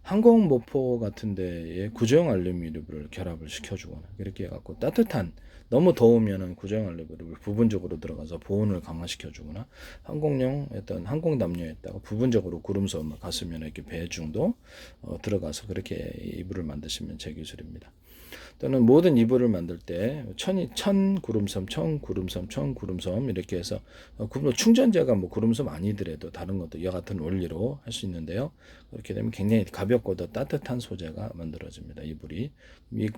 항공모포 같은 데에 구조형 알루미늄을 결합을 시켜주거나 이렇게 해갖고 따뜻한 너무 더우면은 구조형 알루미늄을 부분적으로 들어가서 보온을 강화시켜주거나 항공용 어떤 항공 담요에다가 부분적으로 구름섬 가스면 이렇게 배중도 들어가서 그렇게 이불을 만드시면 제 기술입니다. 또는 모든 이불을 만들 때 천 구름섬, 천 구름섬, 천 구름섬 이렇게 해서 충전재가 뭐 구름섬 아니더라도 다른 것도 이와 같은 원리로 할 수 있는데요. 그렇게 되면 굉장히 가볍고 더 따뜻한 소재가 만들어집니다. 이불이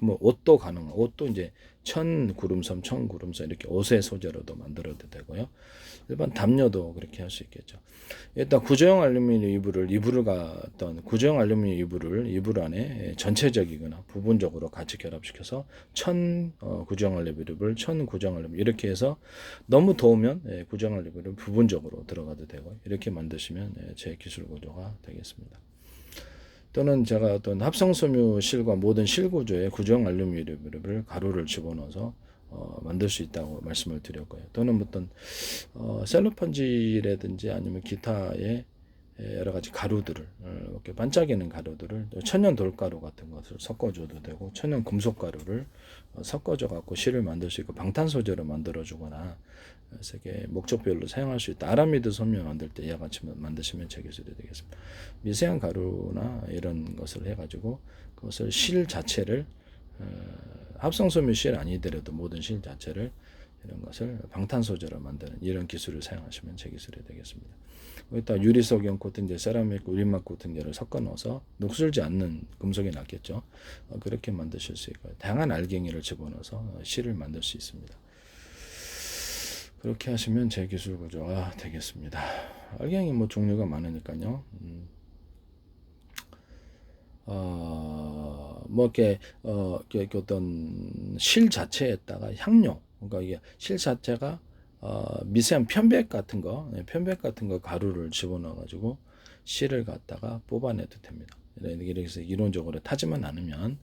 뭐 옷도 가능한 옷도 이제 천 구름섬, 천 구름섬 이렇게 옷의 소재로도 만들어도 되고요. 일반 담요도 그렇게 할 수 있겠죠. 일단 구조형 알루미늄 이불을 갔던 구조형 알루미늄 이불 안에 전체적이거나 부분적으로 같이 결합시켜서 구조형 알루미늄을 천 구조형 알루미늄 이렇게 해서 너무 더우면 구조형 알루미늄 부분적으로 들어가도 되고 이렇게 만드시면 제 기술 구조가 되겠습니다. 또는 제가 어떤 합성섬유 실과 모든 실 구조에 구조형 알루미늄을 가루를 집어넣어서 만들 수 있다고 말씀을 드렸고요. 또는 어떤 셀로판지라든지 아니면 기타의 여러 가지 가루들을 이렇게 반짝이는 가루들을 천연 돌가루 같은 것을 섞어줘도 되고 천연 금속 가루를 섞어줘 갖고 실을 만들 수 있고 방탄 소재로 만들어 주거나 그래서 이게 목적별로 사용할 수 있다. 아라미드 섬유 만들 때 이와 같이 만드시면 제 기술이 되겠습니다. 미세한 가루나 이런 것을 해가지고 그것을 실 자체를 합성섬유 실 아니더라도 모든 실 자체를 이런 것을 방탄 소재로 만드는 이런 기술을 사용하시면 제 기술이 되겠습니다. 거기다 유리석용 코팅제, 세라믹, 유리막 코팅제를 섞어 넣어서 녹슬지 않는 금속이 낫겠죠. 그렇게 만드실 수 있고요. 다양한 알갱이를 집어넣어서 실을 만들 수 있습니다. 그렇게 하시면 제 기술 구조가 되겠습니다. 알갱이 뭐 종류가 많으니까요. 뭐 이렇게 어떤 실 자체에다가 향료, 그러니까 이게 실 자체가 미세한 편백 같은 거 가루를 집어넣어 가지고 실을 갖다가 뽑아내도 됩니다. 그래서 이론적으로 타지만 않으면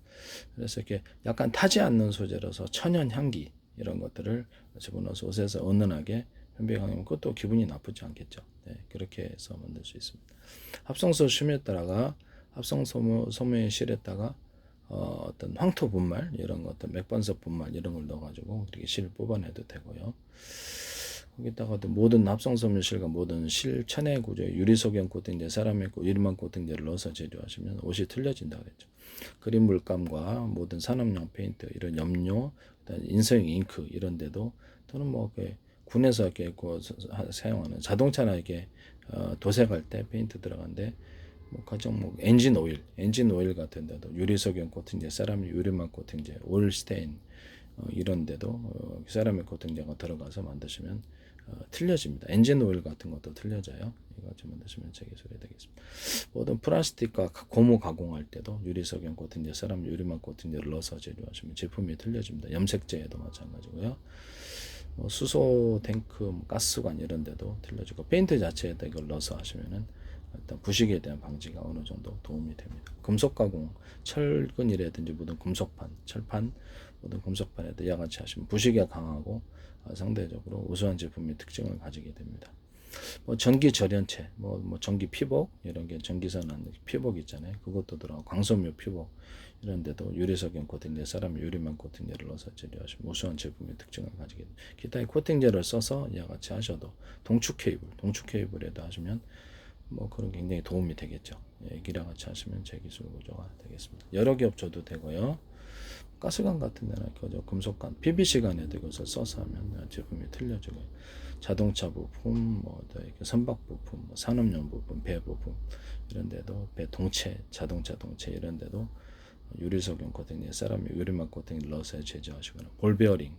그래서 이렇게 약간 타지 않는 소재로서 천연 향기 이런 것들을 집어넣어서 옷에서 은은하게 편백하면 그것도 기분이 나쁘지 않겠죠. 네, 그렇게 해서 만들 수 있습니다. 합성소 심에다가 합성소의 실에다가 어떤 황토 분말 이런 것들 맥반석 분말 이런 걸 넣어가지고 이렇게 실을 뽑아내도 되고요. 거기다가 모든 합성섬유실과 모든 실 천의 구조 유리석용 코팅제, 세라믹 유리막 코팅제를 넣어서 제조하시면 옷이 틀려진다 그랬죠. 그림 물감과 모든 산업용 페인트 이런 염료, 인쇄용 잉크 이런 데도 또는 뭐 군에서 이렇게 사용하는 자동차나 이렇게 도색할 때 페인트 들어간데 뭐 가령 뭐 엔진 오일 같은 데도 유리석용 코팅제, 세라믹 유리막 코팅제, 오일 스테인 이런 데도 세라믹 코팅제가 들어가서 만드시면 틀려집니다. 엔진 오일 같은 것도 틀려져요. 이거 좀 만드시면 제 기술이 되겠습니다. 모든 플라스틱과 고무 가공할 때도 유리석용 코팅제, 세라믹 유리막 코팅제를 넣어서 제조하시면 제품이 틀려집니다. 염색제에도 마찬가지고요. 수소 탱크, 가스관 이런 데도 틀려지고 페인트 자체에다 이걸 넣어서 하시면은 일단 부식에 대한 방지가 어느 정도 도움이 됩니다. 금속 가공, 철근이라든지 모든 금속판, 철판, 모든 금속판에도 이와 같이 하시면 부식에 강하고 상대적으로 우수한 제품의 특징을 가지게 됩니다. 뭐 전기 절연체, 뭐 전기 피복 이런 게 전기선 안 피복 있잖아요. 그것도 들어가고 광섬유 피복 이런 데도 유리석용 코팅제, 세라믹 유리막 코팅제를 넣어서 제조하시면 우수한 제품의 특징을 가지게 됩니다. 기타의 코팅제를 써서 이와 같이 하셔도 동축 케이블에도 하시면 뭐 그런 굉장히 도움이 되겠죠. 기랑 같이 하시면 제 기술 구조가 되겠습니다. 여러 겹 줘도 되고요. 가스관 같은 데나 그저 금속관, PVC관에도 이것을 써서 하면 제품이 틀려지고요. 자동차 부품, 뭐 선박 부품, 뭐 산업용 부품, 배 부품 이런 데도 배 동체, 자동차 동체 이런 데도 유리석용 코팅, 세라믹 유리막 코팅을 넣어서 제조하시거나 볼 베어링,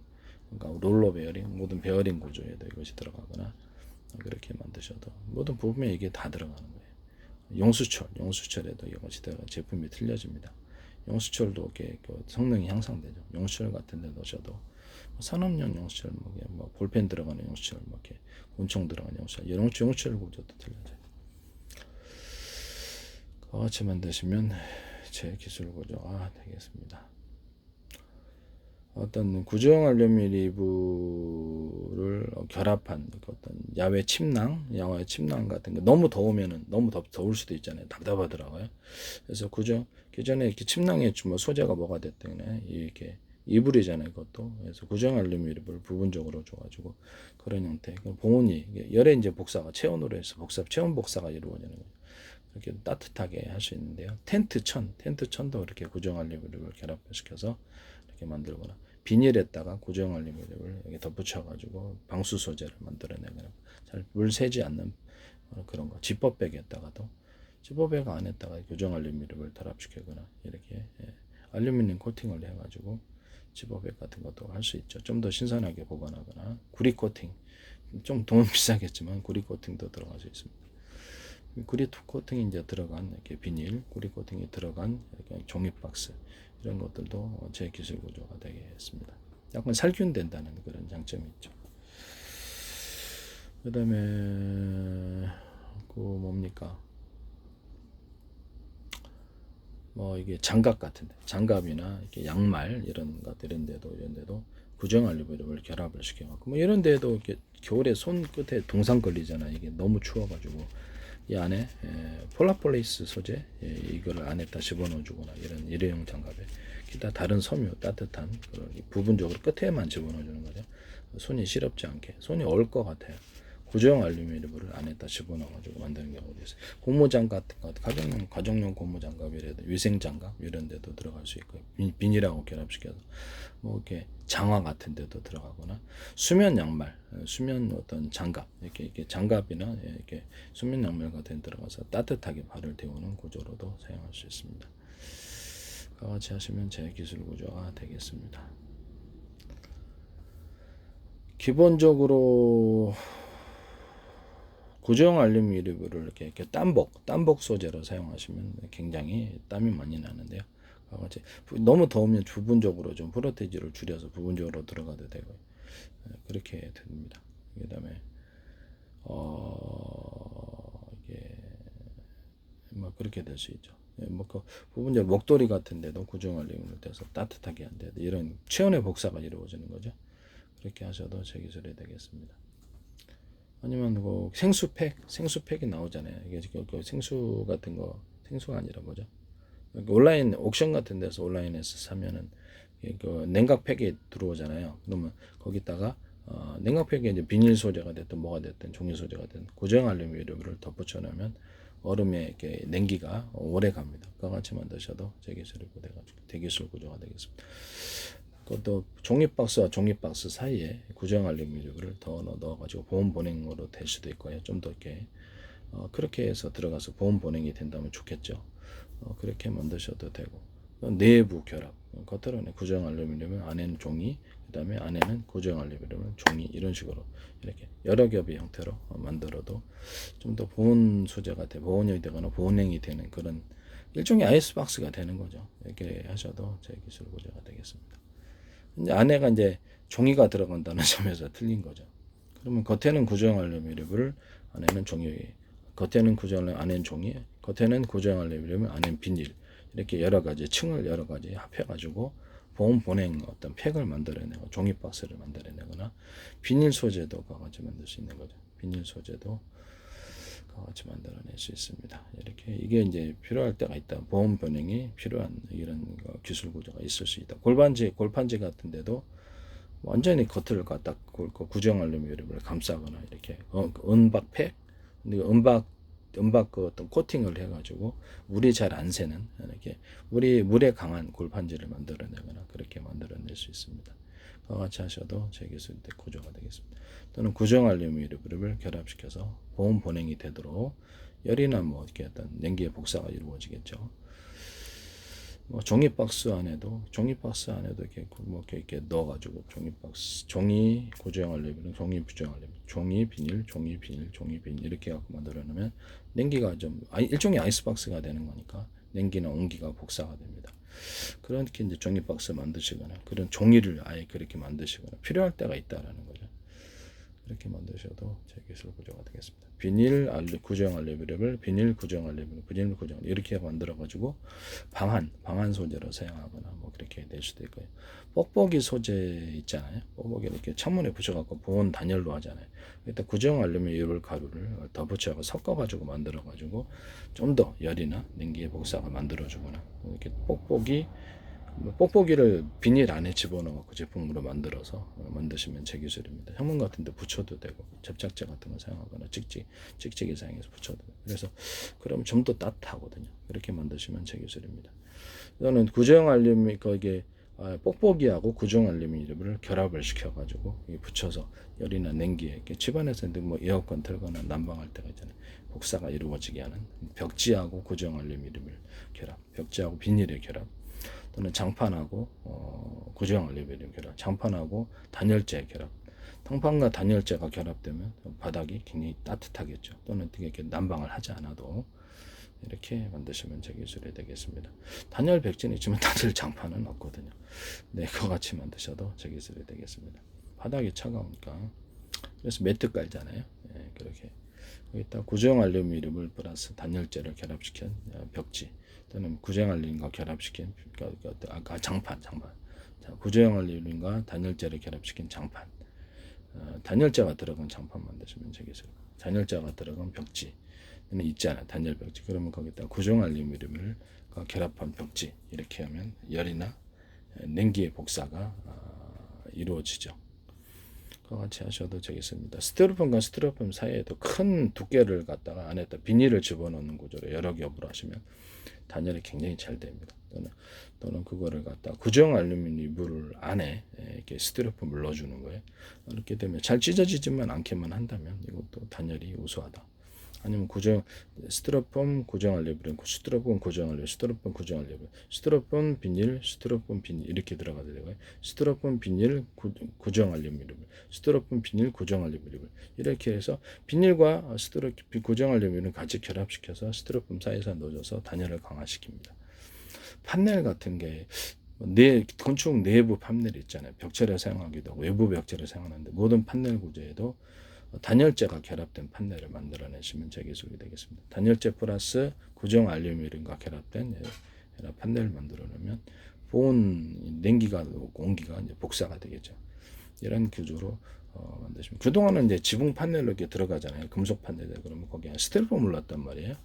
그러니까 롤러 베어링, 모든 베어링 구조에도 이것이 들어가거나 그렇게 만드셔도 모든 부품에 이게 다 들어가는 거예요. 용수철에도 이것이 들어가 제품이 틀려집니다. 용수철도 이렇게 성능이 향상되죠. 용수철 같은 데 넣으셔도 산업용 용수철, 뭐 볼펜 들어가는 용수철, 뭐 이렇게 곤충 들어가는 용수철, 용수철 구조도 틀려져요. 같이 만드시면 제 기술 구조가 되겠습니다. 어떤 구조형 알루미늄 리브를 결합한 어떤 야외 침낭 같은 거 너무 더우면은 너무 더울 수도 있잖아요. 답답하더라고요. 그래서 기존에 이렇게 침낭에 뭐 소재가 뭐가 됐든 이렇게 이불이잖아요. 그것도 그래서 구조형 알루미늄을 부분적으로 줘가지고 그런 형태. 봉온이 열에 이제 복사가 체온으로 해서 체온 복사가 이루어지는 거예요. 이렇게 따뜻하게 할 수 있는데요. 텐트천도 이렇게 구조형 알루미늄을 결합시켜서 이렇게 만들거나 비닐에다가 구조형 알루미늄을 여기 덧붙여가지고 방수 소재를 만들어내거나 잘 물 새지 않는 그런 거. 지퍼백 안에다가 구조형 알루미늄을 결합시키거나 이렇게 알루미늄 코팅을 해가지고 지퍼백 같은 것도 할 수 있죠. 좀 더 신선하게 보관하거나 구리 코팅 좀 돈 비싸겠지만 구리 코팅도 들어갈 수 있습니다. 구리 코팅이 이제 들어간 이렇게 비닐, 구리 코팅이 들어간 이렇게 종이 박스 이런 것들도 제 기술 구조가 되겠습니다. 약간 살균된다는 그런 장점이 있죠. 그다음에 그 뭡니까? 뭐 이게 장갑이나 이렇게 양말 이런 데도 구조형 알루미늄을 결합을 시켜갖고 뭐 이런 데도 이렇게 겨울에 손 끝에 동상 걸리잖아. 이게 너무 추워가지고 이 안에 폴라폴리스 소재 이거를 안에다 집어넣어주거나 이런 일회용 장갑에 기타 다른 섬유 따뜻한 부분적으로 끝에만 집어넣어주는 거죠. 손이 시렵지 않게 손이 얼 것 같아요. 구조형 알루미늄을 안에다 집어넣어가지고 만드는 경우도 있어요. 고무장갑 같은 거, 가정용 고무장갑이라도 위생장갑 이런 데도 들어갈 수 있고 비닐하고 결합시켜서 뭐 이렇게 장화 같은 데도 들어가거나 수면 양말, 수면 어떤 장갑 이렇게 장갑이나 이렇게 수면 양말 같은 데 들어가서 따뜻하게 발을 데우는 구조로도 사용할 수 있습니다. 같이 하시면 제 기술 구조가 되겠습니다. 기본적으로 구조형 알루미늄을 이렇게 땀복 소재로 사용하시면 굉장히 땀이 많이 나는데요. 너무 더우면 부분적으로 좀 프로테이지를 줄여서 부분적으로 들어가도 되고 그렇게 됩니다. 그다음에 이게 뭐 그렇게 될 수 있죠. 그 부분적으로 목도리 같은 데도 구조형 알루미늄을 떼서 따뜻하게 한데 이런 체온의 복사가 이루어지는 거죠. 그렇게 하셔도 제 기술이 되겠습니다. 아니면 그 생수팩이 나오잖아요. 이게 생수 같은 거 생수가 아니라 뭐죠? 온라인 옥션 같은 데서 온라인에서 사면은 그 냉각팩이 들어오잖아요. 그러면 거기다가 냉각팩에 이제 비닐 소재가 됐든 뭐가 됐든 종이 소재가 됐든 구조형 알루미늄을 덧붙여 놓으면 얼음에 이렇게 냉기가 오래 갑니다. 그와 같이 만드셔도 제기술이 돼가지고 대기술 구조가 되겠습니다. 그것도 종이박스와 종이박스 사이에 구조형 알루미늄을 더 넣어가지고 보온 보냉으로 될 수도 있고요. 좀 더 이렇게 그렇게 해서 들어가서 보온 보냉이 된다면 좋겠죠. 그렇게 만드셔도 되고 내부 결합 겉으로는 구조형 알루미늄은 안에는 종이 그다음에 안에는 구조형 알루미늄은 종이 이런 식으로 이렇게 여러 겹의 형태로 만들어도 좀 더 보온 소재가 보온이 되거나 보온행이 되는 그런 일종의 아이스박스가 되는 거죠. 이렇게 하셔도 제 기술 구조가 되겠습니다. 이제 안에가 이제 종이가 들어간다는 점에서 틀린 거죠. 그러면 겉에는 구조형 알루미늄을 안에는 종이, 겉에는 구조형 안에는 종이, 겉에는 구조형 알루미늄을 안에는 비닐 이렇게 여러 가지 층을 여러 가지 합해가지고 보온 보냉 어떤 팩을 만들어내고 종이 박스를 만들어내거나 비닐 소재도 같이 만들 수 있는 거죠. 비닐 소재도 같이 만들어낼 수 있습니다. 이렇게 이게 이제 필요할 때가 있다. 보온 보냉이 필요한 이런 기술 구조가 있을 수 있다. 골판지 같은데도 완전히 겉을 갖다 구조형 알루미늄을 감싸거나 이렇게 은박팩, 은박 그 어떤 코팅을 해가지고 물이 잘 안 새는 이렇게 물에 강한 골판지를 만들어내거나 그렇게 만들어낼 수 있습니다. 그와 같이 하셔도 제 기술 구조가 되겠습니다. 또는 구조형 알루미늄을 결합시켜서 보온 보냉이 되도록 열이나 뭐 이렇게 어떤 냉기의 복사가 이루어지겠죠. 뭐 종이 박스 안에도 이렇게 뭐 이렇게 넣어가지고 종이 구조형 알루미늄, 종이 부조형 알루미늄, 종이 비닐 이렇게 갖고 만들어놓으면 냉기가 좀 일종의 아이스박스가 되는 거니까 냉기나 온기가 복사가 됩니다. 그렇게 이제 종이 박스 만드시거나 그런 종이를 아예 그렇게 만드시거나 필요할 때가 있다라는 거죠. 이렇게 만드셔도 제 기술 구조가 되겠습니다. 비닐 구조형 알루미늄을 비닐 구조형 알루미늄, 비닐 구조형 이렇게 만들어 가지고 방한 소재로 사용하거나 뭐 그렇게 될 수도 있고요. 뽁뽁이 소재 있잖아요. 뽁뽁이 이렇게 창문에 붙여 갖고 보온 단열로 하잖아요. 일단 구조형 알루미늄 가루를 더 붙여서 섞어 가지고 만들어 가지고 좀 더 열이나 냉기의 복사가 만들어 주거나 이렇게 뽁뽁이를 비닐 안에 집어넣고 제품으로 만들어서 만드시면 제 기술입니다. 현문 같은 데 붙여도 되고 접착제 같은 거 사용하거나 찍찍이 사용해서 붙여도 되고 그래서 그러면 좀 더 따뜻하거든요. 이렇게 만드시면 제 기술입니다. 저는 구조형 알루미늄 거기에 뽁뽁이하고 구조형 알루미늄을 결합을 시켜가지고 붙여서 열이나 냉기에 이렇게 집안에서 뭐 에어컨 틀거나 난방할 때가 있잖아요. 복사가 이루어지게 하는 벽지하고 구조형 알루미늄을 결합, 벽지하고 비닐의 결합. 또는 장판하고 구조형 알루미늄 결합, 장판하고 단열재 결합. 장판과 단열재가 결합되면 바닥이 굉장히 따뜻하겠죠. 또는 이렇게 난방을 하지 않아도 이렇게 만드시면 제 기술이 되겠습니다. 단열 백진이 있지만 단열 장판은 없거든요. 네, 그거 같이 만드셔도 제 기술이 되겠습니다. 바닥이 차가우니까 그래서 매트 깔잖아요. 네, 그렇게 여기다 구조형 알루미늄을 플러스 단열재를 결합시킨 벽지. 또는 구조형 알루미늄과 결합시킨 장판 구조형 알루미늄과 단열재를 결합시킨 장판 단열재가 들어간 장판 만드시면 되겠어요. 단열재가 들어간 벽지 있잖아요. 단열 벽지 그러면 거기다 구조형 알루미늄을 결합한 벽지 이렇게 하면 열이나 냉기의 복사가 이루어지죠. 그와 같이 하셔도 되겠습니다. 스티로폼과 스티로폼 사이에도 큰 두께를 갖다가 안에다 비닐을 집어넣는 구조로 여러 겹으로 하시면 단열이 굉장히 잘 됩니다. 또는 그거를 갖다 구조형 알루미늄 이불 안에 이렇게 스티로폼을 넣어주는 거예요. 이렇게 되면 잘 찢어지지만 않게만 한다면 이것도 단열이 우수하다. 아니면 스티로폼 구조형 알루미늄, 스티로폼 구조형 알루미늄, 스티로폼 구조형 알루미늄, 스티로폼 비닐 이렇게 들어가도 되고요. 스티로폼 비닐 구조형 알루미늄, 스티로폼 비닐 구조형 알루미늄 이렇게 해서 비닐과 스티로폼 구조형 알루미늄을 같이 결합시켜서 스티로폼 사이에서 넣어줘서 단열을 강화시킵니다. 판넬 같은 게 건축 내부 판넬 있잖아요. 벽체를 사용하기도 하고 외부 벽체를 사용하는데 모든 판넬 구조에도 단열재가 결합된 판넬을 만들어내시면 제 기술이 되겠습니다. 단열재 플러스 구조형 알루미늄과 결합된 판넬을 만들어내면 보온 냉기가 공기가 이제 복사가 되겠죠. 이런 구조로 만드시면 그동안은 이제 지붕 판넬로 이렇게 들어가잖아요. 금속 판넬에 그러면 거기에 스티로폼을 넣었단 말이에요.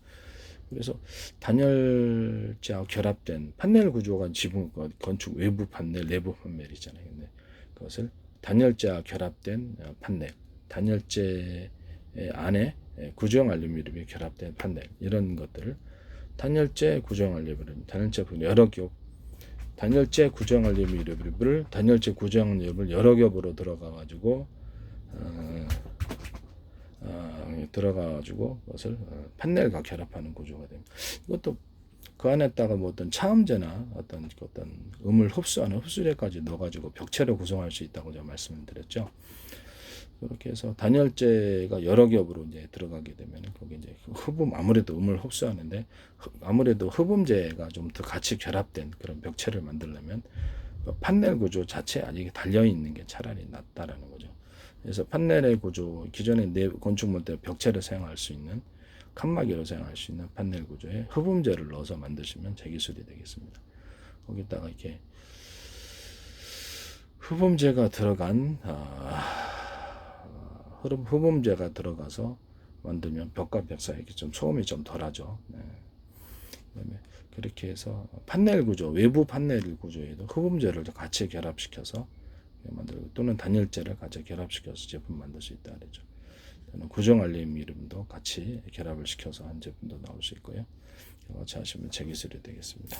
그래서 단열재와 결합된 판넬 구조가 지붕 건축 외부 판넬, 내부 판넬이잖아요. 근데 그것을 단열재와 결합된 판넬, 단열재 안에 구조형 알루미늄이 결합된 판넬 이런 것들을 단열재 구조형 알루미늄, 단열재 여러 겹, 단열재 구조형 알루미늄을 단열재 구조형 알루미늄을 여러 겹으로 들어가가지고 그것을 판넬과 결합하는 구조가 됩니다. 이것도 그 안에다가 뭐 어떤 차음제나 어떤 음을 흡수하는 흡수제까지 넣어가지고 벽체를 구성할 수 있다고 제가 말씀을 드렸죠. 그렇게 해서 단열재가 여러 겹으로 이제 들어가게 되면 거기 이제 아무래도 음을 흡수하는데 아무래도 흡음재가 좀 더 같이 결합된 그런 벽체를 만들려면 판넬 구조 자체에 아직 달려 있는 게 차라리 낫다라는 거죠. 그래서 판넬의 구조 기존의 건축물 때 벽체를 사용할 수 있는 칸막이로 사용할 수 있는 판넬 구조에 흡음재를 넣어서 만드시면 제 기술이 되겠습니다. 거기다가 이렇게 흡음재가 들어간 흡음재가 들어가서 만들면 벽과 벽 사이에 좀 소음이 좀 덜하죠. 네. 그다음에 그렇게 해서 판넬 구조, 외부 판넬 구조에도 흡음재를 같이 결합시켜서 만들고 또는 단열재를 같이 결합시켜서 제품 만들 수 있다 그러죠. 구조형 알루미늄도 같이 결합을 시켜서 한 제품도 나올 수 있고요. 같이 하시면 제 기술이 되겠습니다.